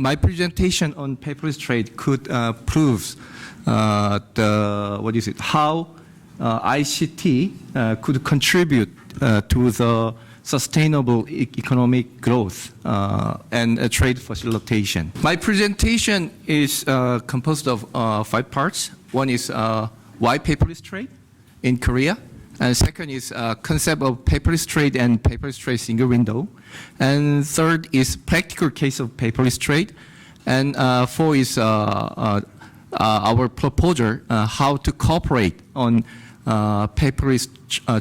my presentation on paperless trade could prove how ICT could contribute to the sustainable economic growth and trade facilitation. My presentation is composed of 5 parts. One is why paperless trade in Korea. And second is concept of paperless trade and paperless trade single window. And third is practical case of paperless trade. And 4 is our proposal how to cooperate on paperless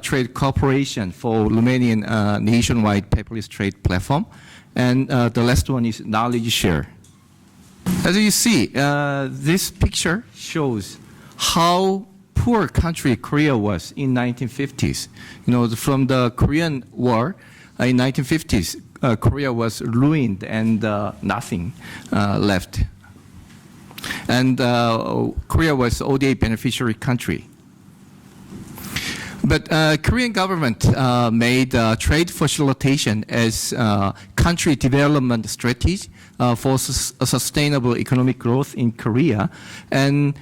trade cooperation for Romanian nationwide paperless trade platform. And the last one is knowledge share. As you see, this picture shows how poor country Korea was in 1950s. You know, from the Korean War in 1950s, Korea was ruined and nothing left. And Korea was ODA beneficiary country. But Korean government made trade facilitation as country development strategy for sustainable economic growth in Korea. And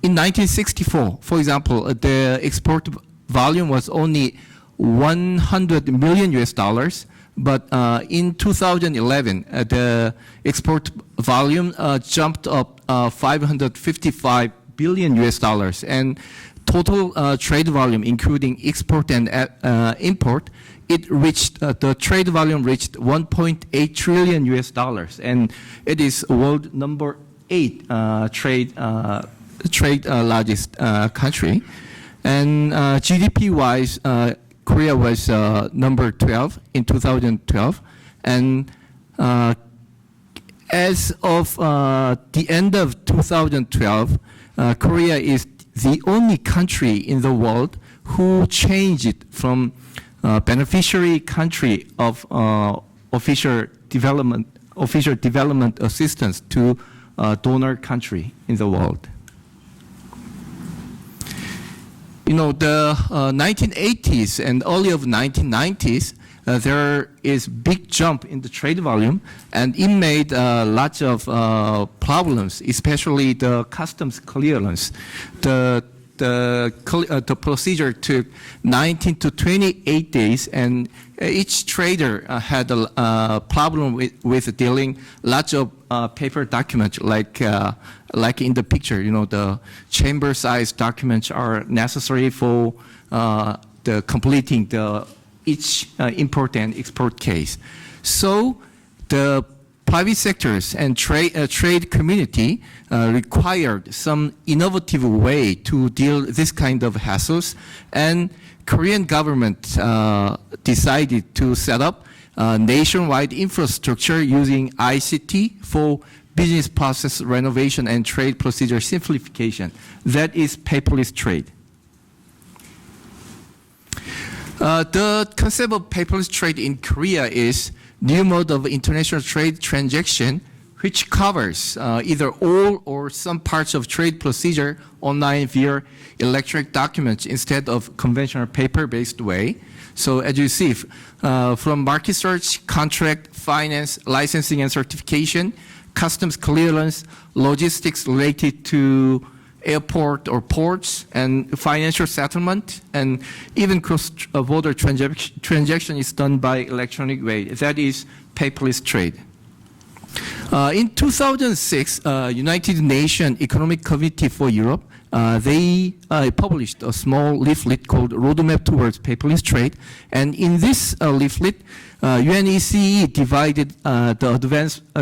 in 1964, for example, the export volume was only 100 million US dollars, but in 2011, the export volume jumped up 555 billion US dollars, and total trade volume, including export and import, the trade volume reached 1.8 trillion US dollars, and it is world number 8 trade largest country. And GDP-wise, Korea was number 12 in 2012. And as of the end of 2012, Korea is the only country in the world who changed from beneficiary country of official development assistance to donor country in the world. You know, the 1980s and early of 1990s, there is big jump in the trade volume, and it made lots of problems, especially the customs clearance. The procedure took 19 to 28 days, and each trader had a problem with dealing lots of paper documents, like in the picture. You know, the chamber-sized documents are necessary for the completing each import and export case. So the private sectors and trade community required some innovative way to deal this kind of hassles, and Korean government decided to set up nationwide infrastructure using ICT for business process renovation and trade procedure simplification. That is paperless trade. The concept of paperless trade in Korea is new mode of international trade transaction, which covers either all or some parts of trade procedure online via electronic documents instead of conventional paper-based way. So as you see, from market search, contract, finance, licensing and certification, customs clearance, logistics related to airport or ports, and financial settlement, and even cross-border transaction is done by electronic way. That is paperless trade. In 2006, United Nations Economic Committee for Europe, they published a small leaflet called Roadmap Towards Paperless Trade. And in this leaflet, UNECE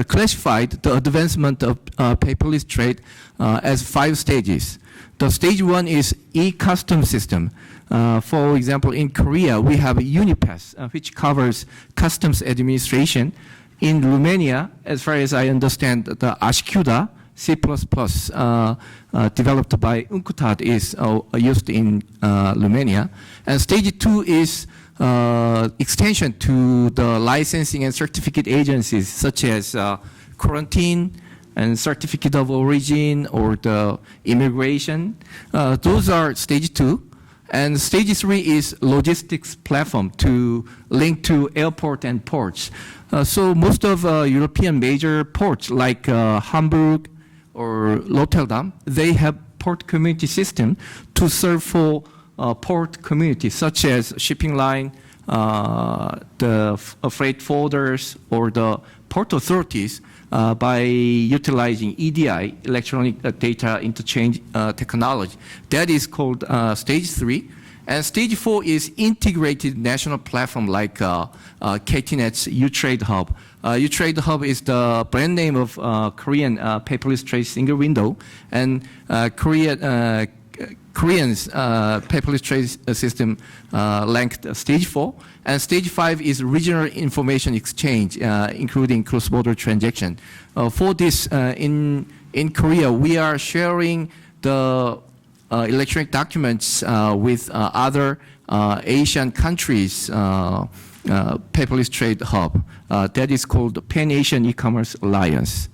classified the advancement of paperless trade as 5 stages. The stage 1 is e-custom system. For example, in Korea, we have UNIPAS, which covers customs administration. In Romania, as far as I understand, the Ashkuda C++ developed by Uncutat is used in Romania. And stage 2 is extension to the licensing and certificate agencies, such as quarantine and certificate of origin or the immigration. Those are stage 2. And stage 3 is logistics platform to link to airport and ports. So most of European major ports like Hamburg or Rotterdam, they have port community system to serve for port communities such as shipping line, the freight forwarders, or the port authorities by utilizing EDI, electronic data interchange technology. That is called stage 3. And stage 4 is integrated national platform like KTNET's U-Trade Hub. U-Trade Hub is the brand name of Korean paperless trade single window, and Korean's paperless trade system ranked stage 4. And stage 5 is regional information exchange, including cross-border transaction. For this, in Korea, we are sharing the electronic documents with other Asian countries' paperless trade hub. That is called the Pan-Asian E-Commerce Alliance.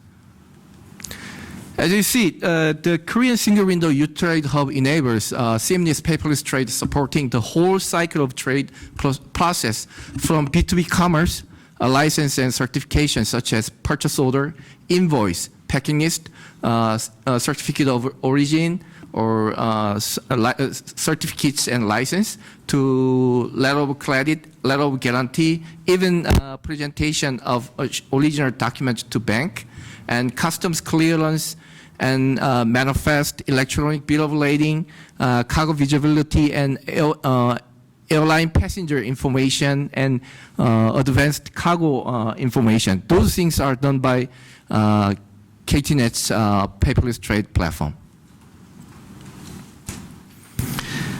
As you see, the Korean single window U-Trade Hub enables seamless paperless trade, supporting the whole cycle of trade process from B2B commerce, license and certification such as purchase order, invoice, packing list, certificate of origin, or certificates and license, to letter of credit, letter of guarantee, even presentation of original documents to bank, and customs clearance, and manifest, electronic bill of lading, cargo visibility, and airline passenger information, and advanced cargo information. Those things are done by KTNET's paperless trade platform.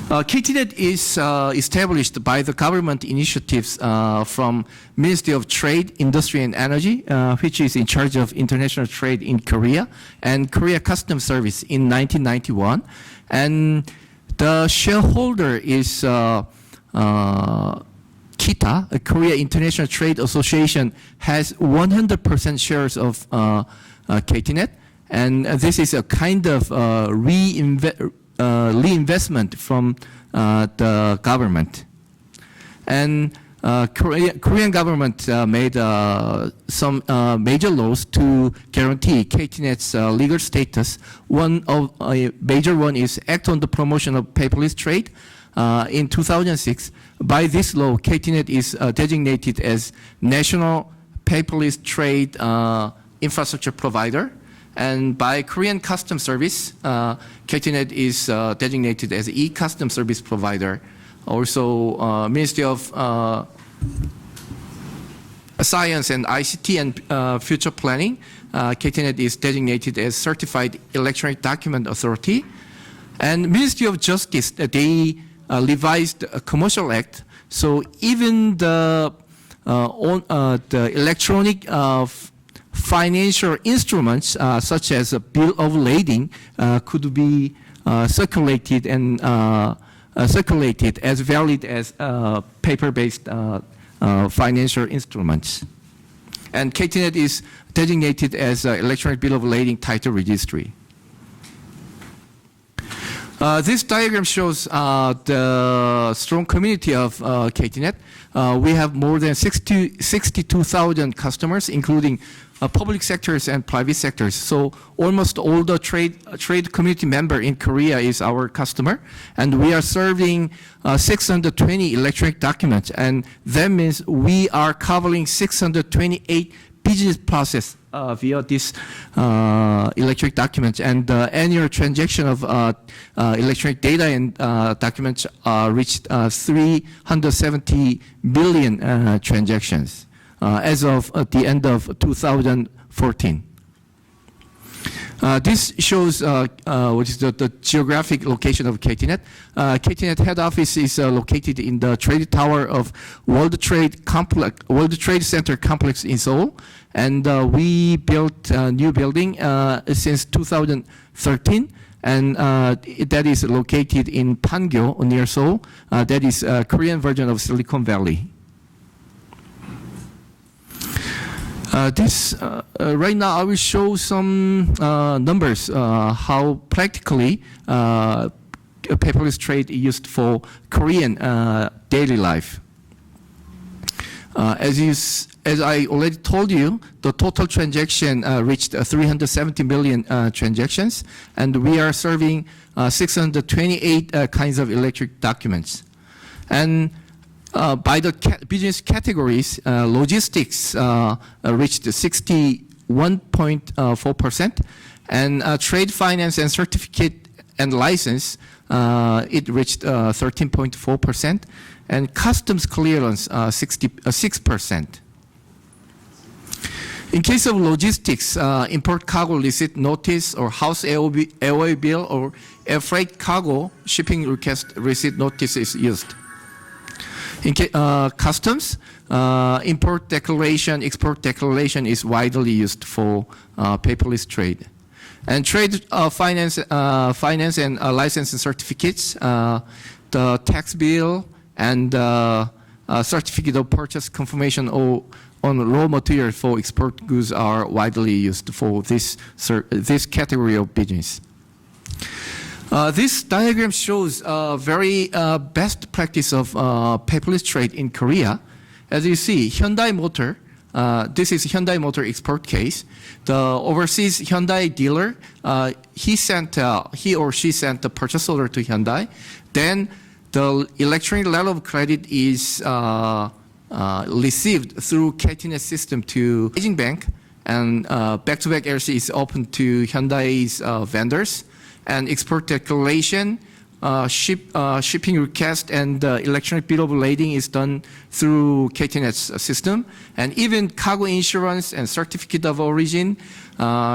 KTNET is established by the government initiatives from Ministry of Trade, Industry and Energy, which is in charge of international trade in Korea, and Korea Customs Service in 1991. And the shareholder is KITA, a Korea International Trade Association, has 100% shares of KTNET, and this is a kind of reinvestment from the government. And Korean government made some major laws to guarantee KTNET's legal status. One of a major one is Act on the Promotion of Paperless Trade. In 2006, by this law, KTNET is designated as National Paperless Trade Infrastructure Provider. And by Korean Customs Service, KTNET is designated as e-Customs Service Provider. Also, Ministry of Science and ICT and Future Planning, KTNET is designated as Certified Electronic Document Authority. And Ministry of Justice, they revised a Commercial Act. So even the electronic financial instruments such as a bill of lading could be circulated and circulated as valid as paper-based financial instruments. And KTNET is designated as electronic bill of lading title registry. This diagram shows the strong community of KTNET. We have more than 62,000 customers, including public sectors and private sectors. So almost all the trade community member in Korea is our customer, and we are serving 620 electronic documents, and that means we are covering 628 business process via this electronic documents, and the annual transaction of electronic data and documents reached 370 billion transactions as of the end of 2014. This shows what is the geographic location of KTNET. KTNET head office is located in the trade tower of World Trade Center complex in Seoul, and we built a new building since 2013, and that is located in Pangyo near Seoul. That is a Korean version of Silicon Valley. Right now I will show some numbers, how practically paperless trade used for Korean daily life. As I already told you, the total transaction reached 370 million transactions, and we are serving 628 kinds of electric documents. And by the business categories, logistics reached 61.4%, and trade finance and certificate and license, it reached 13.4%, and customs clearance 6%. In case of logistics, import cargo receipt notice or house airway bill or air freight cargo shipping request receipt notice is used. In customs, import declaration, export declaration is widely used for paperless trade. And trade finance and license and certificates, the tax bill and certificate of purchase confirmation on raw material for export goods are widely used for this category of business. This diagram shows very best practice of paperless trade in Korea. As you see, Hyundai Motor, this is Hyundai Motor export case. The overseas Hyundai dealer, he or she sent the purchase order to Hyundai. Then the electronic letter of credit is received through KTNET system to Beijing Bank, and back-to-back LC is open to Hyundai's vendors, and export declaration, shipping request, and electronic bill of lading is done through KTNET's system, and even cargo insurance and certificate of origin,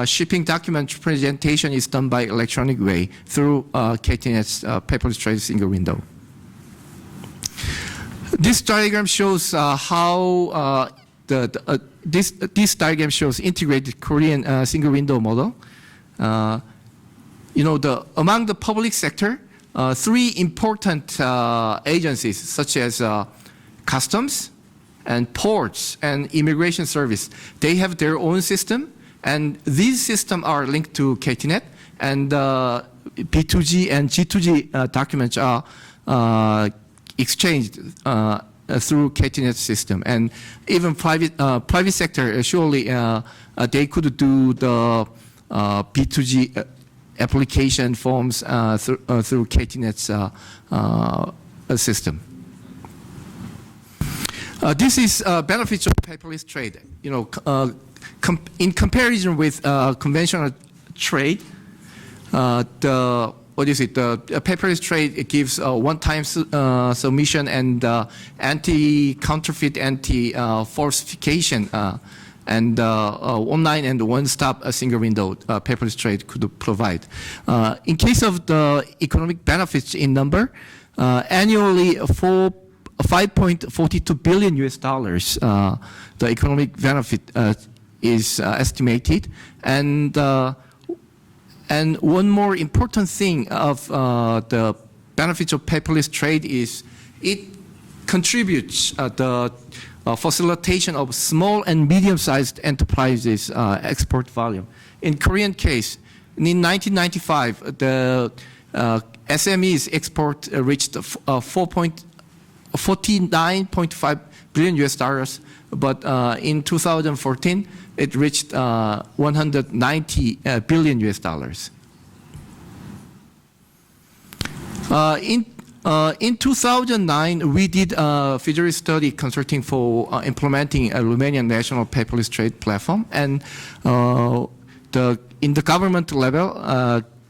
shipping document presentation is done by electronic way through KTNET's paperless trade single window. This diagram shows how this diagram shows integrated Korean single window model. Among the public sector, three important agencies such as customs and ports and immigration service, they have their own system, and these systems are linked to KTNET, and B2G and G2G documents are exchanged through KTNET system, and even private sector surely they could do the B2G application forms through KTNET's system. This is benefits of paperless trade. In comparison with conventional trade, the paperless trade, it gives one-time submission and anti-counterfeit, anti-falsification, and online and one-stop single window paperless trade could provide. In case of the economic benefits in number, annually $5.42 billion US dollars, the economic benefit is estimated, and one more important thing of the benefits of paperless trade is it contributes the facilitation of small and medium-sized enterprises export volume. In Korean case, in 1995, the SMEs export reached 49.5 billion US dollars, but in 2014, it reached 190 billion US dollars. In 2009, we did a feasibility study consulting for implementing a Romanian national paperless trade platform, and in the government level,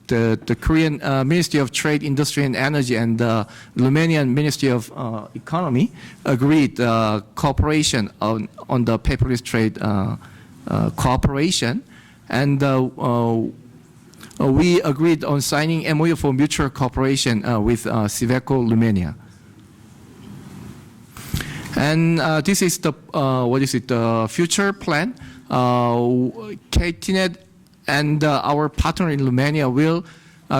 the Korean Ministry of Trade, Industry and Energy and the Romanian Ministry of Economy agreed cooperation on the paperless trade cooperation, and we agreed on signing MOU for mutual cooperation with Civeco Romania. And this is the the future plan. KTNET and our partner in Romania will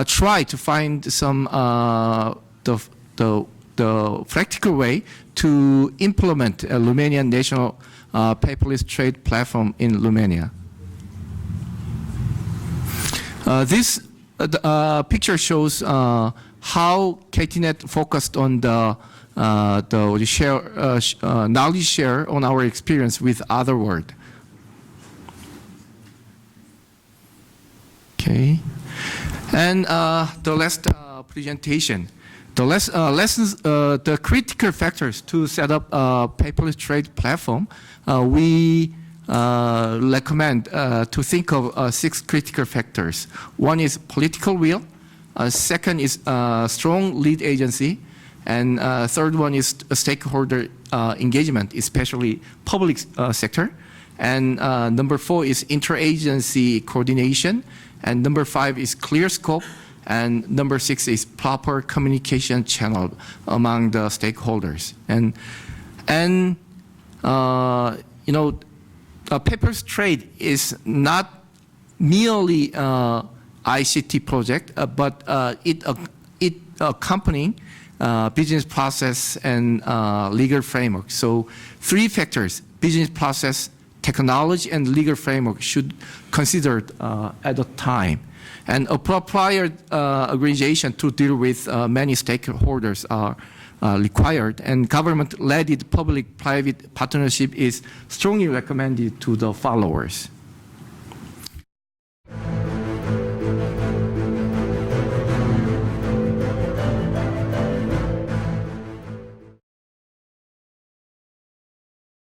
try to find some the practical way to implement a Romanian national paperless trade platform in Romania. This picture shows how KTNET focused on the knowledge share on our experience with other world. Okay, and the last presentation. The lessons, the critical factors to set up a paperless trade platform. We recommend to think of 6 critical factors. One is political will. Second is strong lead agency. And third one is stakeholder engagement, especially public sector. And number 4 is interagency coordination. And number 5 is clear scope. And number 6 is proper communication channel among the stakeholders. And you know, paperless trade is not merely ICT project, but it accompanying business process and legal framework. So 3 factors: business process, technology, and legal framework should considered at a time. And appropriate organization to deal with many stakeholders are required, and government-led public-private partnership is strongly recommended to the followers.